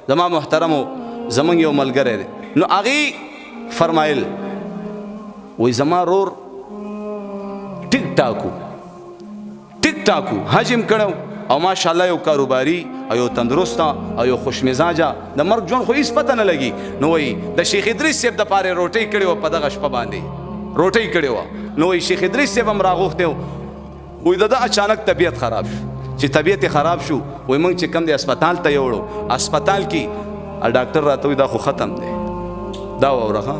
زما محترمو زمونږ یو ملګری دی نو هغې فرمایل وایي زما رور ټیک ټاکو حج یې کړی او ماشاءالله یو کاروباري او یو تندرسته او یو خوش مزاجه د مرګ ژوند خو هېڅ پته نه لګي نو وایي د شیخ ادریس صاحب دپاره روټۍ کړې وه په دغه شپه باندې روټۍ کړې وه نو وایي شیخ ادریس صاحب هم راغوښتی و وایي د ده اچانک طبیعت خراب شو چې طبیعت یې خراب شو وایي موږ چې کوم دی اسپتال ته یوړو اسپتال کې ډاکټر راته وایي دا خو ختم دی دا واوره ښه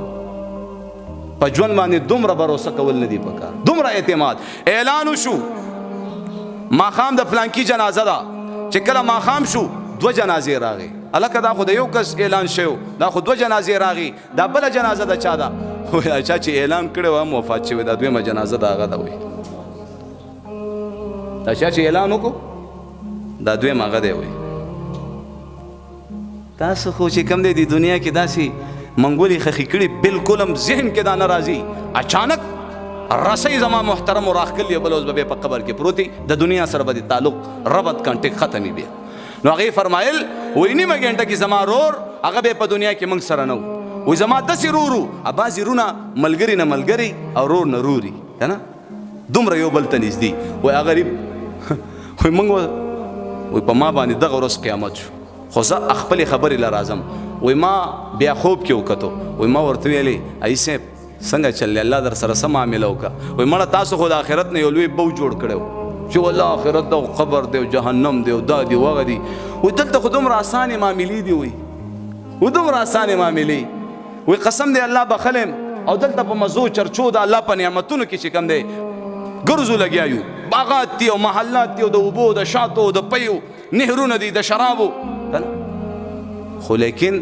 په ژوند باندې دومره بروسه کول نه دي پکار دومره اعتماد اعلان وشو ماښام د فلانکي جنازه ده چې کله ماښام شو 2 جنازې راغې هلکه دا خو د یو کس اعلان شوی دا خو 2 جنازې راغې دا بله جنازه د چا ده وایي چا چې اعلان کړی و هم وفات شوی دا دویمه جنازه د هغه ده وایي دا چا چې اعلان وکړو دا دویم هغه دی وایي تاسو خو چې کوم دی د دنیا کې داسې منګولې خښې کړي بلکل هم ذهن کې دا نه راځي اچانک رسۍ زما محترم راښکل یو بل اوس به په قبر کې پروت د دنیا سره به د تعلق ربط کانټیکټ ختمي بیا نو هغې فرمایل وایي نیمه ګنټه کې زما رور هغه به په دنیا کې موږ سره نه و وایي زما داسې رورو بعضې رونه ملګري نه ملګري او رور نه روري که نه دومره یو بل ته نږدې وایي هغه غریب وایي موږ وایي په ما باندې دغه ورځ قیامت شو خو زه خپلې خبرې له راځم وایي ما بیا خوب کې وکتو وایي ما ورته ویلې ای صاحب څنګه چلې الله در سره څه معامله وکړه وایي مړه تاسو خو د آخرت نه یو لوی بو جوړ کړی چې والله آخرت ده قبر دی او جهنم دی او دا دی وغه دی وایي دلته خو دومره اسانې معاملې دي وایي دومره اسانې معاملې وایي قسم دی الله بخلم او دلته په مزو چرچو د الله په نعمتونو کې چې کوم دی ګرځو لګیا یو باغات دي او محلات دي او د اوبو د شاتو د پیو نهرونه دي د شرابو خو لیکن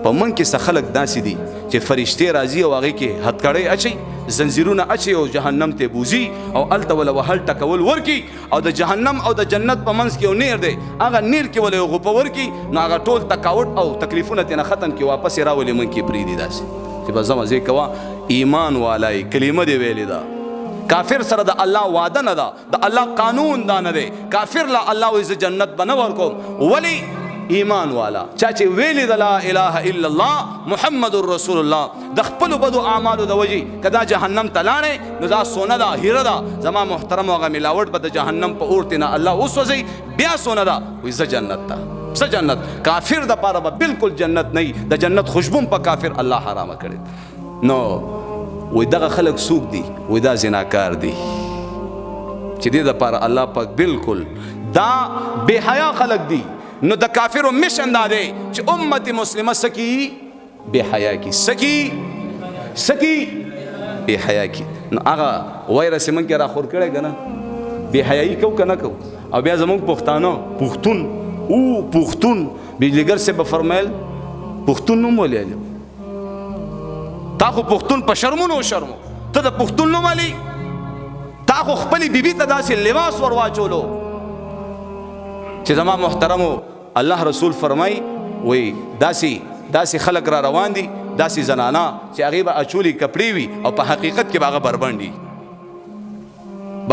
په من کې څه خلک داسې دي چې فرشتې راځي او هغې کې هتکړۍ اچي زنځیرونه اچي او جهنم ته بوزي او هلته وله وهل ټکول ورکي او د جهنم او د جنت په منځ کې یو نیر دی هغه نیر کې وله یو غوپه ورکي نو هغه ټول تکاوټ او تکلیفونه ترېنه ختم کړي واپس یې راولي من کې پرېږدي داسې چې بس زه مزې کوه ایمان والای کلمه دې ویلې ده کافر سره د الله وعده نه ده د الله قانون دا نه دی کافر لا الله وایي زه جنت به نه ورکوم ولی ایمان والا چا چې ویلې د لا اله الا الله محمد رسول الله د خپلو بدو اعمالو د وجې که دا جهنم ته لاړې نو دا سونه ده هیره ده زما محترم هغه ملاوټ به د جهنم په اور نه الله وسوځي بیا سونه ده وایي زه جنت ته زه جنت کافر د پاره به بالکل جنت نه د جنت خوشبو په کافر الله حرامه کړي نو وایي دغه خلک څوک دي وایي دا زناکار دي چې دې دپاره الله پاک بالکل دا بې حیا خلک دي نو د کافرو مشن دا دی چې امت مسلمه سکی بے حیا کی سکی بے حیا کی نو هغه وایرس من کې را خور کړی که نه بے حیایي کو که نه کو او بیا زمونږ پښتانه پښتون بجلیګر صاحب به فرمایل پښتون نوم ولې تا خو پښتون په شرمونو شرمو ته د پښتون نوم علي تا خو خپلې بیبي ته داسې لباس ور واچولو چې زما محترمو الله رسول فرمای وی داسې خلک را روان دي داسې زنانا چې هغې به اچولي کپړې وي او په حقیقت کې به هغه بربنډي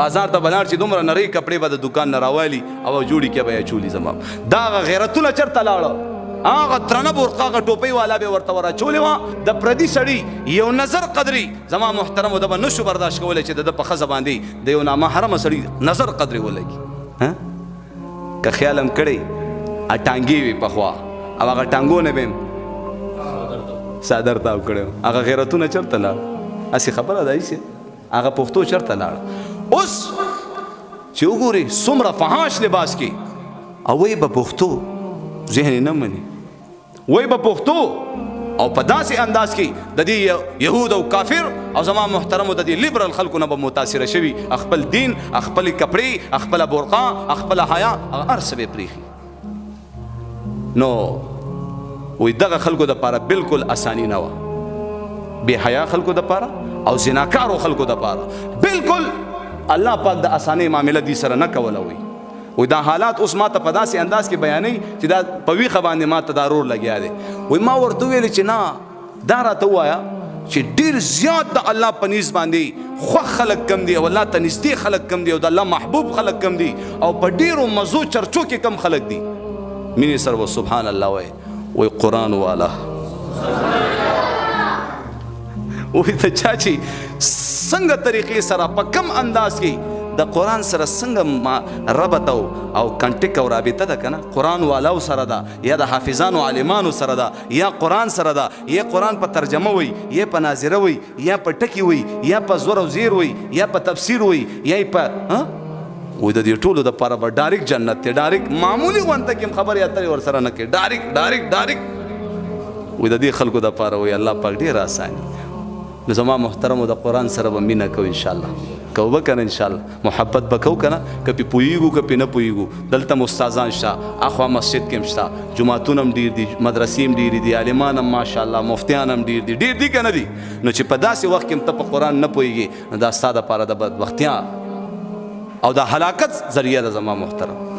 بازار ته بلاړ چې دومره نرۍ کپړې به د دکان نه راوالي او جوړي کې به یې اچولي زما دا هغه غیرتونه چېرته لاړه هغه درنه برقه هغه ټوپۍ والا به ورته ور اچولې وه د پردي سړي یو نظر قدري زما محترمو ده به نشو برداشت کولی چې د ده په ښځه باندې د یو نامحرمه سړي نظر قدري ولګي که خیال هم کړی ټانګې وي پخوا او هغه ټانګو نه به څادر تاو کړی هغه غیرتونه چېرته لاړ هسې خبره ده هسې هغه پښتو چېرته لاړ اوس چې وګورې څومره فحاش لباس کې او وایي به پښتو ذهن نه مني وایي به پښتو او په داسې انداز کې د دې یهود او کافر او زما محترمو د دې لیبرل خلکو نه به متاثره شوي خپل دین خپلې کپړې خپله برقه خپله حیا هغه هر څه به پرېښي نو وایي دغه خلکو دپاره بالکل اساني نه وه بې حیا خلکو دپاره او زناکارو خلکو دپاره بالکل الله پاک د اسانۍ معامله دې سره نه کوله وایي دا حالات اوس ما ته په داسې انداز کې بیانوي چې دا په ویښه باندې ما ته دا رور لګیا دی وایي ما ورته وویلې چې نه دا راته ووایه چې ډېر زیات د الله په نیز باندې خوښ خلک کم دي او الله ته نږدې خلک کم دي او د الله محبوب خلک کم دي او په ډېرو مزو چرچو کې کم خلک دي مینې سره و سبحان الله وایي وی قرآن والا وی ته چا چې څنګه طریقې سره په کم انداز کې د قرآن سره څنګه ما ربط او کنټیک او رابطه ده کنه قرآن والاو سره ده یا د حافظانو عالمانو سره ده یا قرآن سره ده یا قرآن په ترجمه وي یا په ناظره وي یا په ټکی وي یا په زور او زیر وي یا په تفسیر وي یا په وای د دې ټولو د پاره به ډایرکټ جنت ته ډایرکټ معمولی غونته کې خبرې اترې ور سره نه کې ډایرکټ وای د دې خلکو د پاره وای الله پاک ډیر آسان نو زما محترمو د قرآن سره به مینه کو ان شاء الله کو وکنه ان شاء الله محبت بکو کنه کپی پویګو کپی نه پویګو دلته استادان شته اخوا مسجد کې مشته جمعهتون هم ډیر دي مدرسې هم ډیر دي عالمان هم ماشاءالله مفتیان هم ډیر دي کنه دي نو چې په داسې وخت کې ته په قرآن نه پویږي دا ستاسو لپاره د بدبختیا او د هلاکت ذریعہ د زما محترم